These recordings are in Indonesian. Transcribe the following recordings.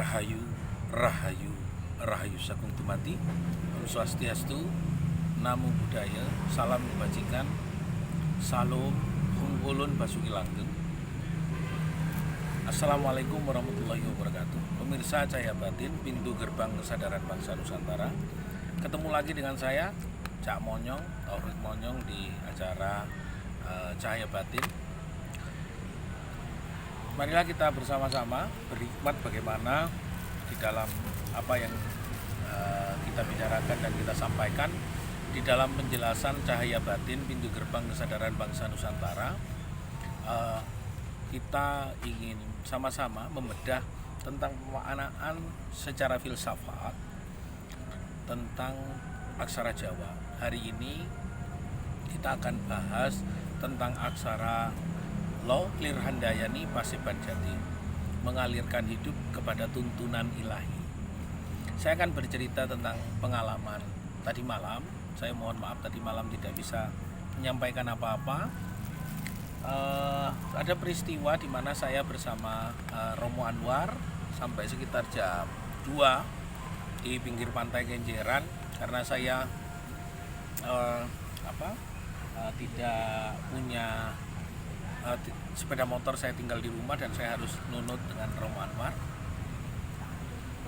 Rahayu, Rahayu, Rahayu Sagung Dumadi, Om Swastiastu, Namo Buddhaya, Salam Kebajikan, Salam Hung Ulun Basuki Langgeng. Assalamualaikum warahmatullahi wabarakatuh. Pemirsa Cahaya Batin, pintu gerbang kesadaran bangsa Nusantara. Ketemu lagi dengan saya, Cak Monyong, Taufik Monyong di acara Cahaya Batin. Marilah kita bersama-sama berhikmat bagaimana di dalam apa yang kita bicarakan dan kita sampaikan di dalam penjelasan Cahaya Batin, pintu gerbang kesadaran bangsa Nusantara. Kita ingin sama-sama membedah tentang pemaknaan secara filsafat tentang aksara Jawa. Hari ini kita akan bahas tentang aksara Lo Lirhandayani Paseban Jati, mengalirkan hidup kepada tuntunan ilahi. Saya akan bercerita tentang pengalaman tadi malam. Saya mohon maaf tadi malam tidak bisa menyampaikan apa-apa. Ada peristiwa di mana saya bersama Romo Anwar sampai sekitar jam 2 di pinggir pantai Kenjeran karena saya tidak punya sepeda motor, saya tinggal di rumah dan saya harus nunut dengan Romo Anwar.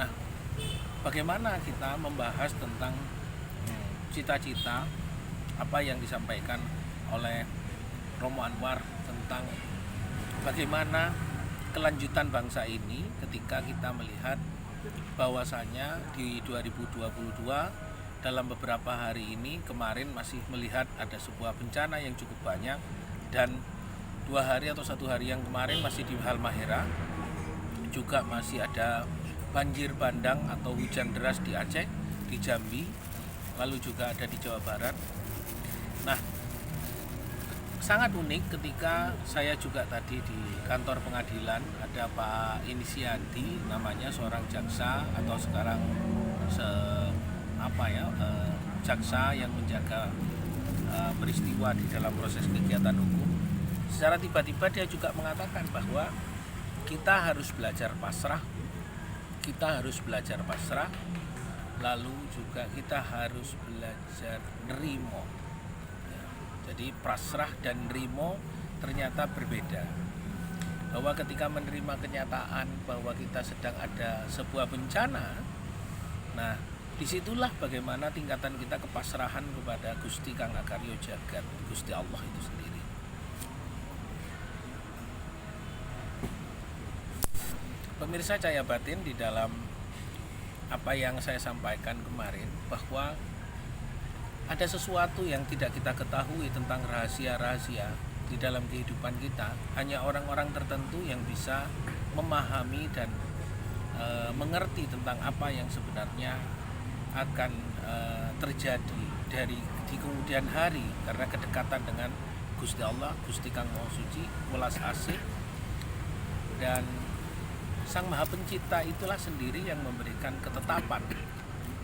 Nah, bagaimana kita membahas tentang cita-cita apa yang disampaikan oleh Romo Anwar tentang bagaimana kelanjutan bangsa ini ketika kita melihat bahwasanya di 2022 dalam beberapa hari ini kemarin masih melihat ada sebuah bencana yang cukup banyak, dan 2 hari atau 1 hari yang kemarin masih di Halmahera juga masih ada banjir bandang atau hujan deras di Aceh, di Jambi, lalu juga ada di Jawa Barat. Nah, sangat unik ketika saya juga tadi di kantor pengadilan ada Pak Inisiadi, namanya seorang jaksa atau sekarang jaksa yang menjaga peristiwa di dalam proses kegiatan hukum. Secara tiba-tiba dia juga mengatakan bahwa kita harus belajar pasrah, lalu juga kita harus belajar nerimo. Jadi pasrah dan nerimo ternyata berbeda. Bahwa ketika menerima kenyataan bahwa kita sedang ada sebuah bencana, nah disitulah bagaimana tingkatan kita kepasrahan kepada Gusti Kang Akaryo Jagat, Gusti Allah itu sendiri. Pemirsa Cahaya Batin, di dalam apa yang saya sampaikan kemarin bahwa ada sesuatu yang tidak kita ketahui tentang rahasia-rahasia di dalam kehidupan kita. Hanya orang-orang tertentu yang bisa memahami dan mengerti tentang apa yang sebenarnya akan terjadi di kemudian hari karena kedekatan dengan Gusti Allah, Gusti Kang Maha Suci, Welas Asih, dan Sang Maha Pencipta itulah sendiri yang memberikan ketetapan,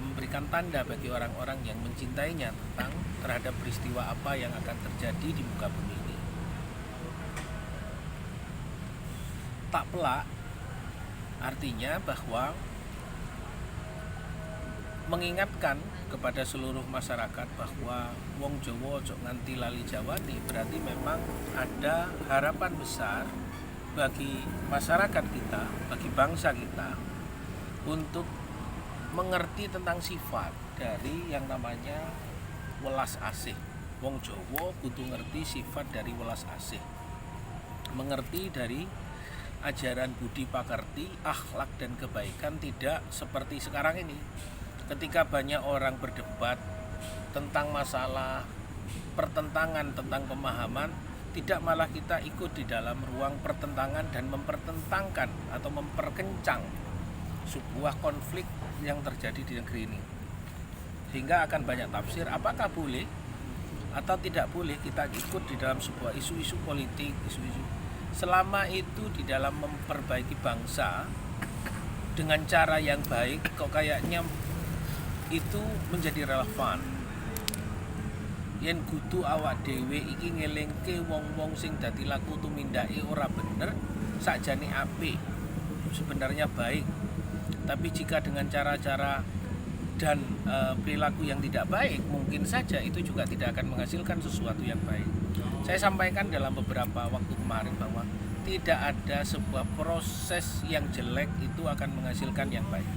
memberikan tanda bagi orang-orang yang mencintainya terhadap peristiwa apa yang akan terjadi di muka bumi ini. Tak pelak artinya bahwa mengingatkan kepada seluruh masyarakat bahwa wong Jawa ojo nganti lali Jawani, berarti memang ada harapan besar bagi masyarakat kita, bagi bangsa kita untuk mengerti tentang sifat dari yang namanya welas asih. Wong Jawa kudu ngerti sifat dari welas asih, mengerti dari ajaran budi pakerti, akhlak dan kebaikan, tidak seperti sekarang ini ketika banyak orang berdebat tentang masalah pertentangan tentang pemahaman, tidak malah kita ikut di dalam ruang pertentangan dan mempertentangkan atau memperkencang sebuah konflik yang terjadi di negeri ini, sehingga akan banyak tafsir apakah boleh atau tidak boleh kita ikut di dalam sebuah isu-isu politik, selama itu di dalam memperbaiki bangsa dengan cara yang baik, kok kayaknya itu menjadi relevan. Yen kudu awak dhewe iki ngelingke wong-wong sing dadi laku tumindake ora bener, sakjane apik, sebenarnya baik. Tapi jika dengan cara-cara dan perilaku yang tidak baik, mungkin saja itu juga tidak akan menghasilkan sesuatu yang baik. Saya sampaikan dalam beberapa waktu kemarin bahwa tidak ada sebuah proses yang jelek itu akan menghasilkan yang baik.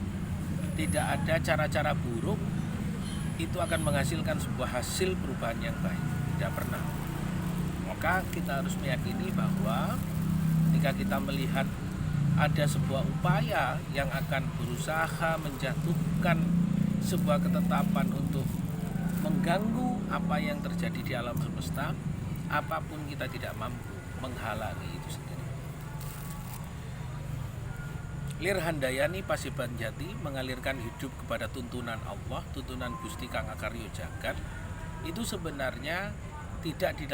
Tidak ada cara-cara buruk itu akan menghasilkan sebuah hasil perubahan yang baik. Tidak pernah. Maka kita harus meyakini bahwa ketika kita melihat ada sebuah upaya yang akan berusaha menjatuhkan sebuah ketetapan untuk mengganggu apa yang terjadi di alam semesta, apapun kita tidak mampu menghalangi itu sendiri. Lir Handayani Pasiban Jati mengalirkan hidup kepada tuntunan Allah, tuntunan Gusti Kang Akarya Jagat. Itu sebenarnya tidak di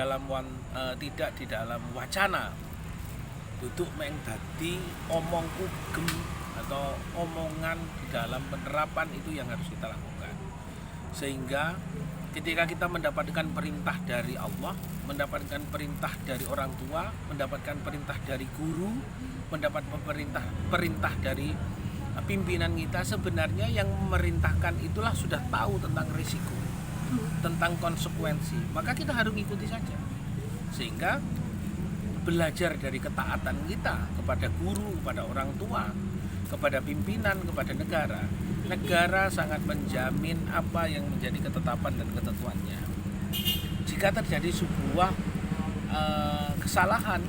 dalam wacana duduk meng dadi omong ugem atau omongan di dalam penerapan itu yang harus kita lakukan. Sehingga ketika kita mendapatkan perintah dari Allah, mendapatkan perintah dari orang tua, mendapatkan perintah dari guru, mendapat perintah dari pimpinan kita, sebenarnya yang memerintahkan itulah sudah tahu tentang risiko, tentang konsekuensi, maka kita harus ikuti saja. Sehingga belajar dari ketaatan kita kepada guru, kepada orang tua, kepada pimpinan, kepada negara. Negara sangat menjamin apa yang menjadi ketetapan dan ketentuannya. Jika terjadi sebuah kesalahan,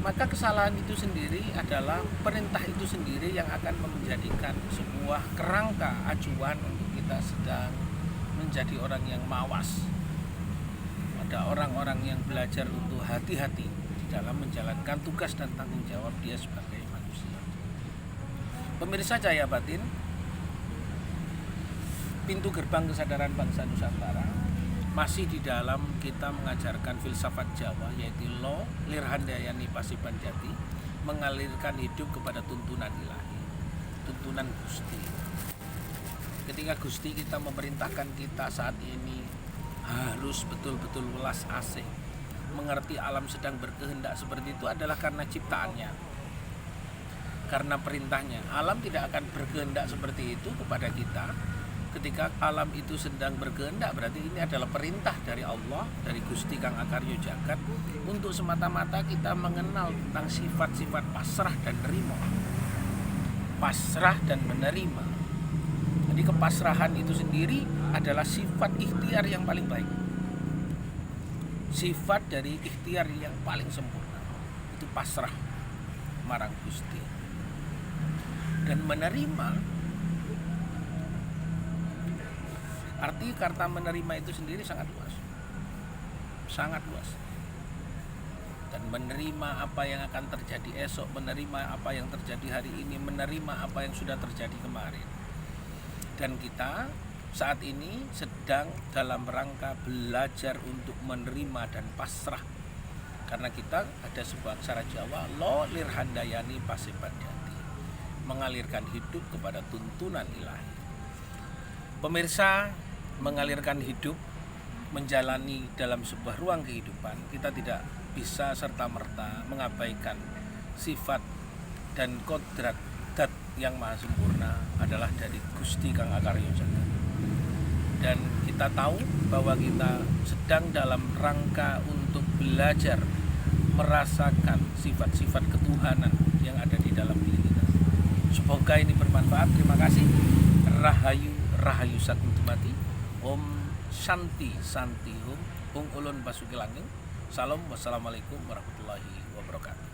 maka kesalahan itu sendiri adalah perintah itu sendiri yang akan menjadikan sebuah kerangka acuan untuk kita sedang menjadi orang yang mawas. Ada orang-orang yang belajar untuk hati-hati di dalam menjalankan tugas dan tanggung jawab dia sebagai manusia. Pemirsa Cahaya Batin, pintu gerbang kesadaran bangsa Nusantara masih di dalam kita mengajarkan filsafat Jawa, yaitu Lo Lir Handayani Pasiban Jati, mengalirkan hidup kepada tuntunan ilahi, tuntunan Gusti. Ketika Gusti kita memerintahkan kita saat ini harus betul-betul welas asih, mengerti alam sedang berkehendak seperti itu adalah karena ciptaannya, karena perintahnya. Alam tidak akan berkehendak seperti itu kepada kita. Ketika alam itu sedang berkehendak, berarti ini adalah perintah dari Allah, dari Gusti Kang Akarya Jagat, untuk semata-mata kita mengenal tentang sifat-sifat pasrah dan nerima. Pasrah dan menerima. Jadi kepasrahan itu sendiri adalah sifat ikhtiar yang paling baik. Sifat dari ikhtiar yang paling sempurna itu pasrah marang Gusti. Dan menerima, arti kata menerima itu sendiri sangat luas. Sangat luas. Dan menerima apa yang akan terjadi esok, menerima apa yang terjadi hari ini, menerima apa yang sudah terjadi kemarin. Dan kita saat ini sedang dalam rangka belajar untuk menerima dan pasrah. Karena kita ada sebuah aksara Jawa, Lo Lir Handayani Pasiban Jati, mengalirkan hidup kepada tuntunan ilahi. Pemirsa, mengalirkan hidup, menjalani dalam sebuah ruang kehidupan, kita tidak bisa serta-merta mengabaikan sifat dan kodrat dat yang maha sempurna adalah dari Gusti Kang Akarya Jagat. Dan kita tahu bahwa kita sedang dalam rangka untuk belajar merasakan sifat-sifat ketuhanan yang ada di dalam diri kita. Semoga ini bermanfaat. Terima kasih. Rahayu Rahayu Sakuntumati. Om Shanti Santi Hum. Ung Ulun Basuki Langgeng. Salam. Wassalamualaikum warahmatullahi wabarakatuh.